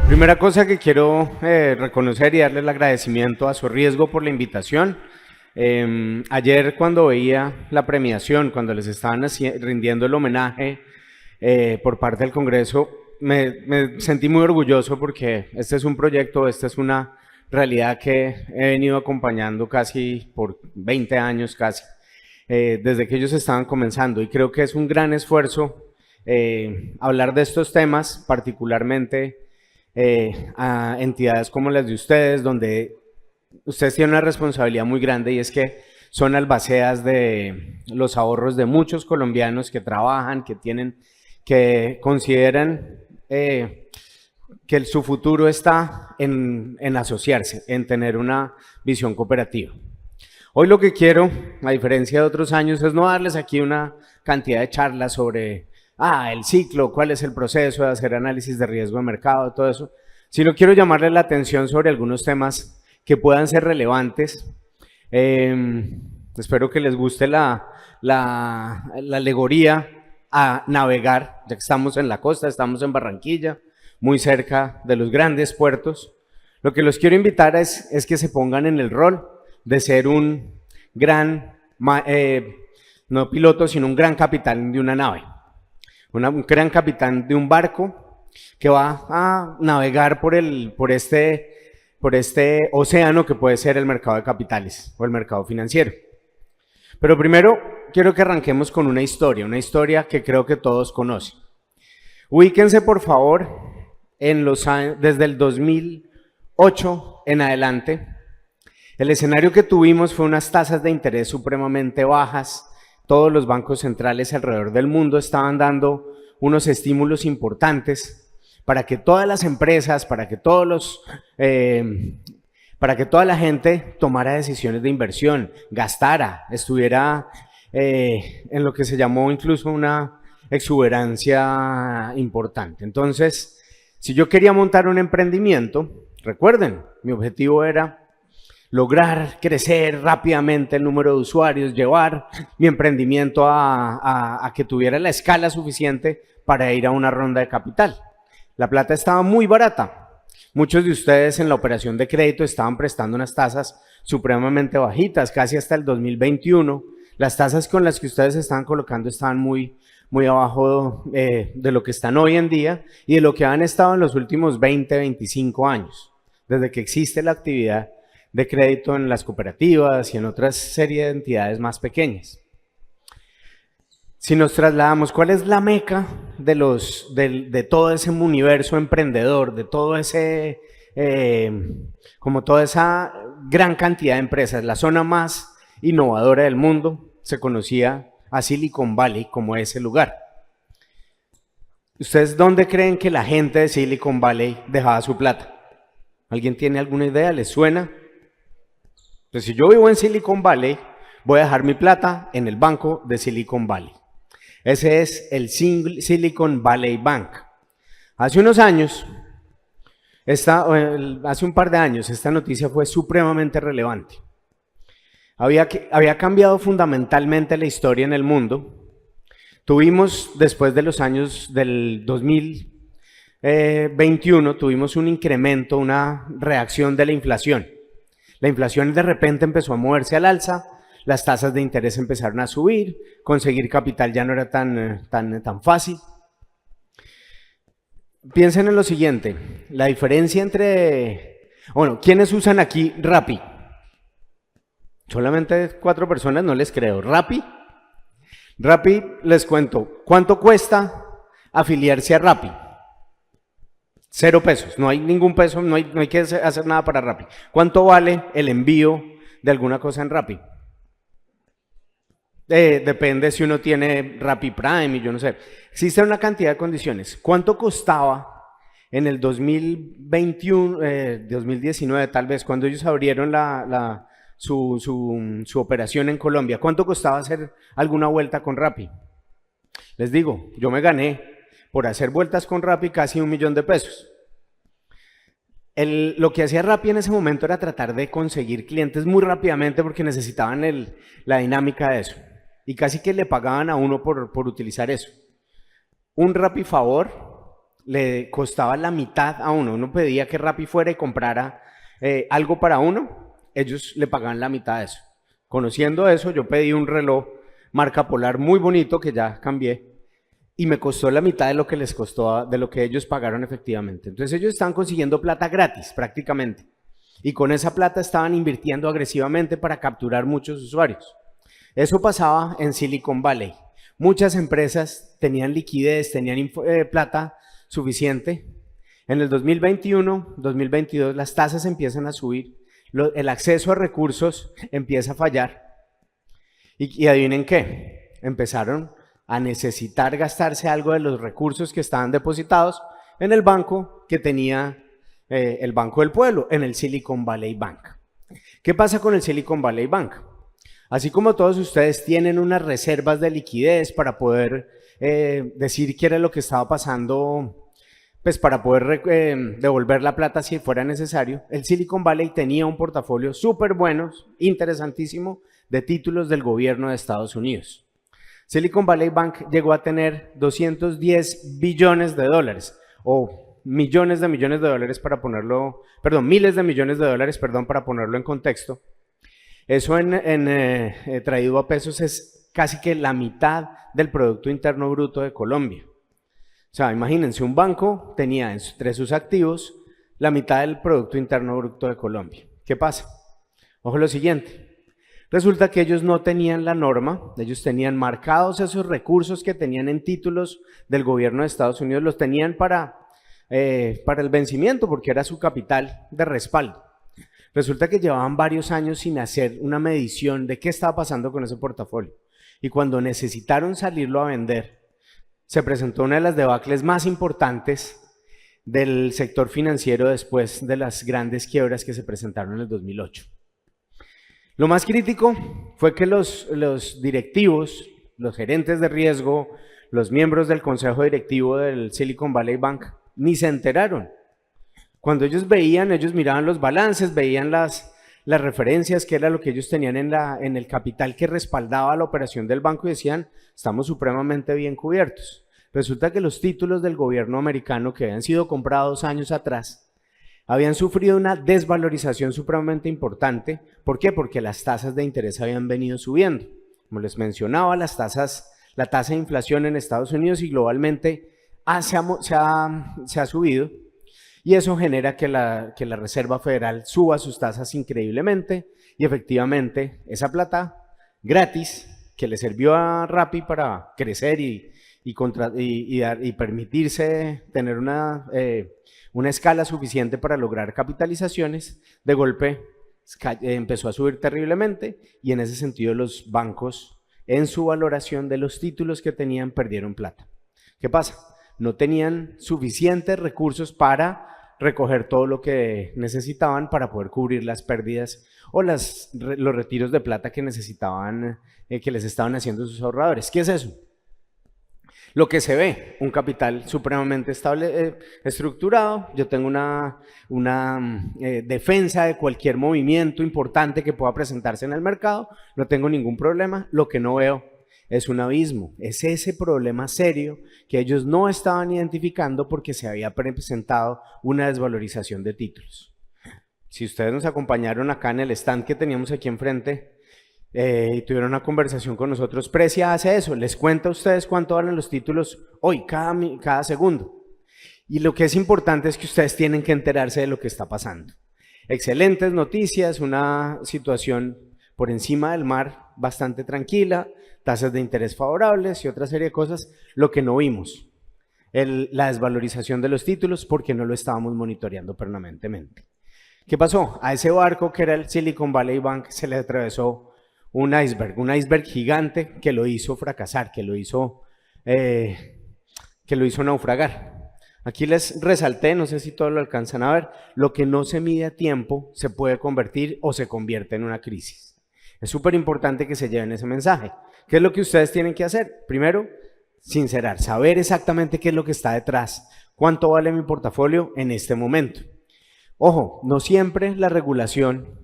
Primera cosa que quiero reconocer y darle el agradecimiento a Su Riesgo por la invitación. Ayer cuando veía la premiación, cuando les estaban rindiendo el homenaje por parte del Congreso, me sentí muy orgulloso porque este es un proyecto, esta es una realidad que he venido acompañando casi por 20 años casi, desde que ellos estaban comenzando, y creo que es un gran esfuerzo hablar de estos temas, particularmente a entidades como las de ustedes, donde ustedes tienen una responsabilidad muy grande, y es que son albaceas de los ahorros de muchos colombianos que trabajan, que consideran que su futuro está en asociarse, en tener una visión cooperativa. Hoy lo que quiero, a diferencia de otros años, es no darles aquí una cantidad de charlas sobre el ciclo, cuál es el proceso de hacer análisis de riesgo de mercado, todo eso, sino quiero llamarles la atención sobre algunos temas que puedan ser relevantes. Espero que les guste la alegoría a navegar, ya que estamos en la costa, estamos en Barranquilla, muy cerca de los grandes puertos. Lo que los quiero invitar es que se pongan en el rol de ser un gran, no piloto, sino un gran capitán de una nave, un gran capitán de un barco que va a navegar por este océano que puede ser el mercado de capitales o el mercado financiero. Pero primero quiero que arranquemos con una historia que creo que todos conocen. Ubíquense por favor en los años, desde el 2008 en adelante. El escenario que tuvimos fue unas tasas de interés supremamente bajas. Todos los bancos centrales alrededor del mundo estaban dando unos estímulos importantes para que todas las empresas, para que toda la gente tomara decisiones de inversión, gastara, estuviera en lo que se llamó incluso una exuberancia importante. Entonces, si yo quería montar un emprendimiento, recuerden, mi objetivo era lograr crecer rápidamente el número de usuarios, llevar mi emprendimiento a que tuviera la escala suficiente para ir a una ronda de capital. La plata estaba muy barata. Muchos de ustedes en la operación de crédito estaban prestando unas tasas supremamente bajitas, casi hasta el 2021. Las tasas con las que ustedes estaban colocando estaban muy abajo de lo que están hoy en día y de lo que han estado en los últimos 20, 25 años, desde que existe la actividad de crédito en las cooperativas y en otra serie de entidades más pequeñas. Si nos trasladamos, ¿cuál es la meca de todo ese universo emprendedor, de todo ese, como toda esa gran cantidad de empresas? La zona más innovadora del mundo se conocía a Silicon Valley como ese lugar. ¿Ustedes dónde creen que la gente de Silicon Valley dejaba su plata? ¿Alguien tiene alguna idea? ¿Les suena? Pues si yo vivo en Silicon Valley, voy a dejar mi plata en el banco de Silicon Valley. Ese es el Silicon Valley Bank. Hace unos años, hace un par de años, esta noticia fue supremamente relevante. Había cambiado fundamentalmente la historia en el mundo. Tuvimos, después de los años del 2021, tuvimos un incremento, una reacción de la inflación. La inflación de repente empezó a moverse al alza, las tasas de interés empezaron a subir, conseguir capital ya no era tan fácil. Piensen en lo siguiente, la diferencia entre, bueno, ¿quiénes usan aquí Rappi? Solamente 4 personas, no les creo. ¿Rappi? Rappi, les cuento, ¿cuánto cuesta afiliarse a Rappi? 0 pesos, no hay ningún peso, no hay que hacer nada para Rappi. ¿Cuánto vale el envío de alguna cosa en Rappi? Depende si uno tiene Rappi Prime y yo no sé. Existe una cantidad de condiciones. ¿Cuánto costaba en el 2021, 2019 tal vez, cuando ellos abrieron su operación en Colombia? ¿Cuánto costaba hacer alguna vuelta con Rappi? Les digo, yo me gané por hacer vueltas con Rappi casi $1 millón de pesos. Lo que hacía Rappi en ese momento era tratar de conseguir clientes muy rápidamente porque necesitaban la dinámica de eso. Y casi que le pagaban a uno por utilizar eso. Un Rappi favor le costaba la mitad a uno. Uno pedía que Rappi fuera y comprara algo para uno, ellos le pagaban la mitad de eso. Conociendo eso, yo pedí un reloj marca Polar muy bonito que ya cambié y me costó la mitad de lo que les costó, de lo que ellos pagaron efectivamente. Entonces ellos estaban consiguiendo plata gratis prácticamente y con esa plata estaban invirtiendo agresivamente para capturar muchos usuarios. Eso pasaba en Silicon Valley. Muchas empresas tenían liquidez, tenían plata suficiente. En el 2021, 2022 las tasas empiezan a subir, el acceso a recursos empieza a fallar y adivinen qué, empezaron a necesitar gastarse algo de los recursos que estaban depositados en el banco que tenía el Banco del Pueblo, en el Silicon Valley Bank. ¿Qué pasa con el Silicon Valley Bank? Así como todos ustedes tienen unas reservas de liquidez para poder decir qué era lo que estaba pasando, pues para poder devolver la plata si fuera necesario, el Silicon Valley tenía un portafolio súper bueno, interesantísimo, de títulos del gobierno de Estados Unidos. Silicon Valley Bank llegó a tener 210 billones de dólares, o millones de millones de dólares para ponerlo, perdón, miles de millones de dólares, perdón, para ponerlo en contexto. Eso traído a pesos es casi que la mitad del Producto Interno Bruto de Colombia. O sea, imagínense, un banco tenía entre sus activos la mitad del Producto Interno Bruto de Colombia. ¿Qué pasa? Ojo lo siguiente. Resulta que ellos no tenían la norma, ellos tenían marcados esos recursos que tenían en títulos del gobierno de Estados Unidos, los tenían para el vencimiento porque era su capital de respaldo. Resulta que llevaban varios años sin hacer una medición de qué estaba pasando con ese portafolio. Y cuando necesitaron salirlo a vender, se presentó una de las debacles más importantes del sector financiero después de las grandes quiebras que se presentaron en el 2008. Lo más crítico fue que los directivos, los gerentes de riesgo, los miembros del consejo directivo del Silicon Valley Bank, ni se enteraron. Cuando ellos veían, ellos miraban los balances, veían las referencias, que era lo que ellos tenían en el capital que respaldaba la operación del banco y decían, estamos supremamente bien cubiertos. Resulta que los títulos del gobierno americano que habían sido comprados años atrás habían sufrido una desvalorización supremamente importante. ¿Por qué? Porque las tasas de interés habían venido subiendo. Como les mencionaba, la tasa de inflación en Estados Unidos y globalmente se ha subido. Y eso genera que la Reserva Federal suba sus tasas increíblemente y efectivamente esa plata gratis que le sirvió a Rappi para crecer y permitirse tener una escala suficiente para lograr capitalizaciones, de golpe empezó a subir terriblemente y en ese sentido los bancos en su valoración de los títulos que tenían perdieron plata. ¿Qué pasa? No tenían suficientes recursos para recoger todo lo que necesitaban para poder cubrir las pérdidas o los retiros de plata que necesitaban, que les estaban haciendo sus ahorradores. ¿Qué es eso? Lo que se ve, un capital supremamente estable, estructurado. Yo tengo una defensa de cualquier movimiento importante que pueda presentarse en el mercado, no tengo ningún problema. Lo que no veo es un abismo, es ese problema serio que ellos no estaban identificando porque se había presentado una desvalorización de títulos. Si ustedes nos acompañaron acá en el stand que teníamos aquí enfrente y tuvieron una conversación con nosotros, Precia hace eso, les cuenta a ustedes cuánto valen los títulos hoy, cada segundo. Y lo que es importante es que ustedes tienen que enterarse de lo que está pasando. Excelentes noticias, una situación por encima del mar bastante tranquila, tasas de interés favorables y otra serie de cosas. Lo que no vimos, la desvalorización de los títulos porque no lo estábamos monitoreando permanentemente. ¿Qué pasó? A ese barco que era el Silicon Valley Bank se le atravesó un iceberg gigante que lo hizo fracasar, que lo hizo naufragar. Aquí les resalté, no sé si todos lo alcanzan a ver, lo que no se mide a tiempo se puede convertir o se convierte en una crisis. Es súper importante que se lleven ese mensaje. ¿Qué es lo que ustedes tienen que hacer? Primero, sincerar, saber exactamente qué es lo que está detrás, cuánto vale mi portafolio en este momento. Ojo, no siempre la regulación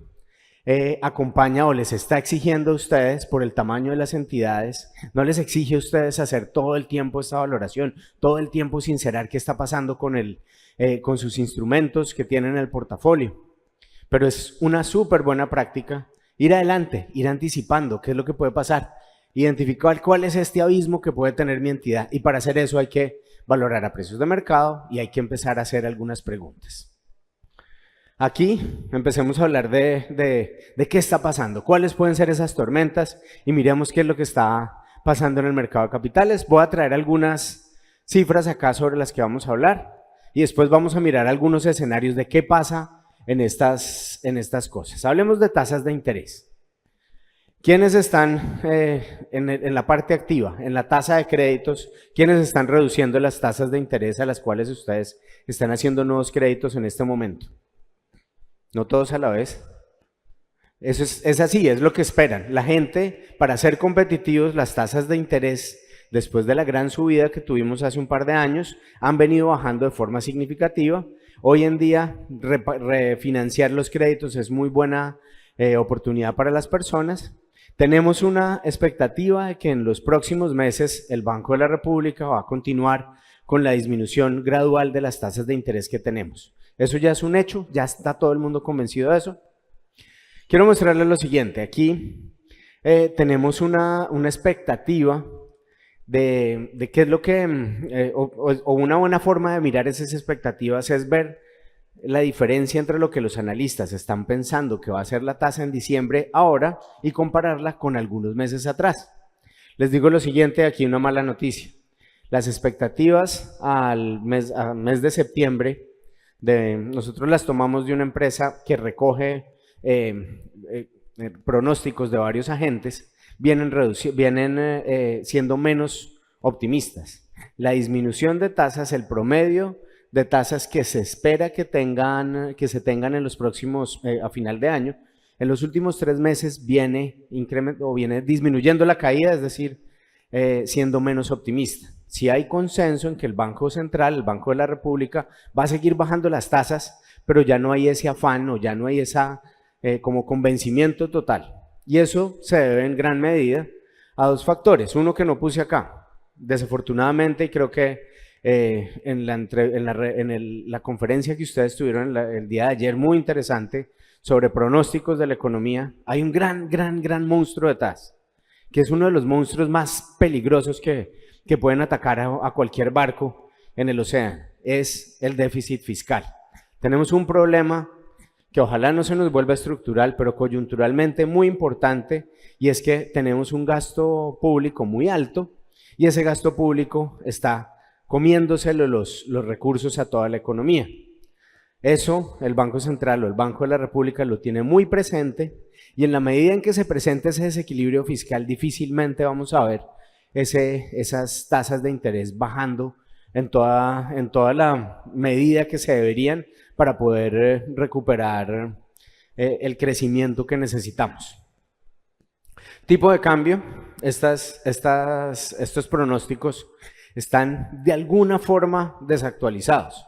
acompaña o les está exigiendo a ustedes por el tamaño de las entidades, no les exige a ustedes hacer todo el tiempo esta valoración, todo el tiempo sincerar qué está pasando con sus instrumentos que tienen en el portafolio. Pero es una súper buena práctica ir adelante, ir anticipando qué es lo que puede pasar, identificar cuál es este abismo que puede tener mi entidad, y para hacer eso hay que valorar a precios de mercado y hay que empezar a hacer algunas preguntas. Aquí empecemos a hablar de qué está pasando, cuáles pueden ser esas tormentas y miremos qué es lo que está pasando en el mercado de capitales. Voy a traer algunas cifras acá sobre las que vamos a hablar y después vamos a mirar algunos escenarios de qué pasa en estas cosas. Hablemos de tasas de interés. ¿Quiénes están en la parte activa, en la tasa de créditos? ¿Quiénes están reduciendo las tasas de interés a las cuales ustedes están haciendo nuevos créditos en este momento? No todos a la vez. Eso es así, es lo que esperan. La gente, para ser competitivos, las tasas de interés, después de la gran subida que tuvimos hace un par de años, han venido bajando de forma significativa. Hoy en día, refinanciar los créditos es muy buena oportunidad para las personas. Tenemos una expectativa de que en los próximos meses el Banco de la República va a continuar con la disminución gradual de las tasas de interés que tenemos. Eso ya es un hecho, ya está todo el mundo convencido de eso. Quiero mostrarles lo siguiente. Aquí tenemos una expectativa de qué es lo que, o una buena forma de mirar esas expectativas es ver la diferencia entre lo que los analistas están pensando que va a ser la tasa en diciembre ahora y compararla con algunos meses atrás. Les digo lo siguiente, aquí una mala noticia. Las expectativas al mes de septiembre, nosotros las tomamos de una empresa que recoge pronósticos de varios agentes, vienen siendo menos optimistas. La disminución de tasas, el promedio de tasas que se espera que se tengan en los próximos, a final de año, en los últimos 3 meses viene disminuyendo la caída, es decir, siendo menos optimista. Si hay consenso en que el Banco Central, el Banco de la República, va a seguir bajando las tasas, pero ya no hay ese afán o ya no hay esa como convencimiento total. Y eso se debe en gran medida a 2 factores. Uno que no puse acá, desafortunadamente, y creo que en la conferencia que ustedes tuvieron el día de ayer, muy interesante, sobre pronósticos de la economía, hay un gran monstruo detrás, que es uno de los monstruos más peligrosos que pueden atacar a cualquier barco en el océano, es el déficit fiscal. Tenemos un problema que ojalá no se nos vuelva estructural, pero coyunturalmente muy importante, y es que tenemos un gasto público muy alto, y ese gasto público está comiéndoselo los recursos a toda la economía. Eso el Banco Central o el Banco de la República lo tiene muy presente, y en la medida en que se presente ese desequilibrio fiscal, difícilmente vamos a ver esas tasas de interés bajando en toda la medida que se deberían para poder recuperar el crecimiento que necesitamos. Tipo de cambio, estos pronósticos están de alguna forma desactualizados.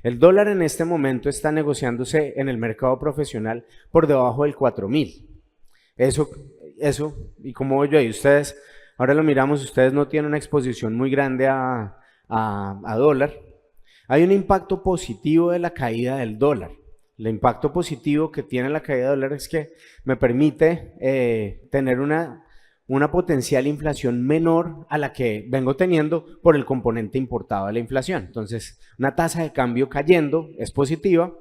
El dólar en este momento está negociándose en el mercado profesional por debajo del 4.000. Eso, y como voy yo ahí, ustedes, ahora lo miramos, ustedes no tienen una exposición muy grande a dólar. Hay un impacto positivo de la caída del dólar. El impacto positivo que tiene la caída del dólar es que me permite tener una potencial inflación menor a la que vengo teniendo por el componente importado de la inflación. Entonces, una tasa de cambio cayendo es positiva,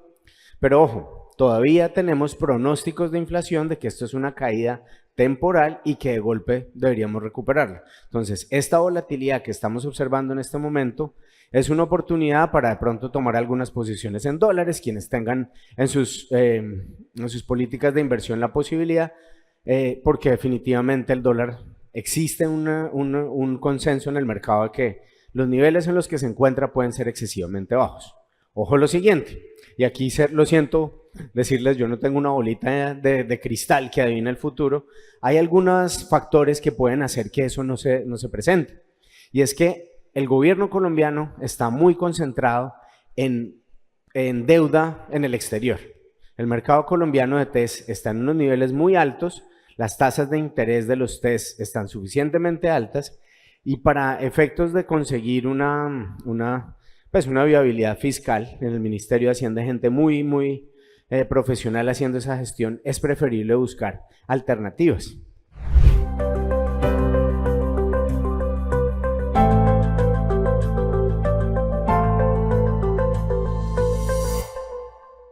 pero ojo, todavía tenemos pronósticos de inflación de que esto es una caída temporal y que de golpe deberíamos recuperarla. Entonces, esta volatilidad que estamos observando en este momento es una oportunidad para de pronto tomar algunas posiciones en dólares, quienes tengan en sus políticas de inversión la posibilidad, porque definitivamente el dólar existe un consenso en el mercado de que los niveles en los que se encuentra pueden ser excesivamente bajos. Ojo lo siguiente, y aquí lo siento decirles, yo no tengo una bolita de cristal que adivina el futuro, hay algunos factores que pueden hacer que eso no se presente, y es que el gobierno colombiano está muy concentrado en deuda en el exterior. El mercado colombiano de TES está en unos niveles muy altos, las tasas de interés de los TES están suficientemente altas y para efectos de conseguir pues una viabilidad fiscal en el Ministerio de Hacienda, gente muy profesional haciendo esa gestión, es preferible buscar alternativas.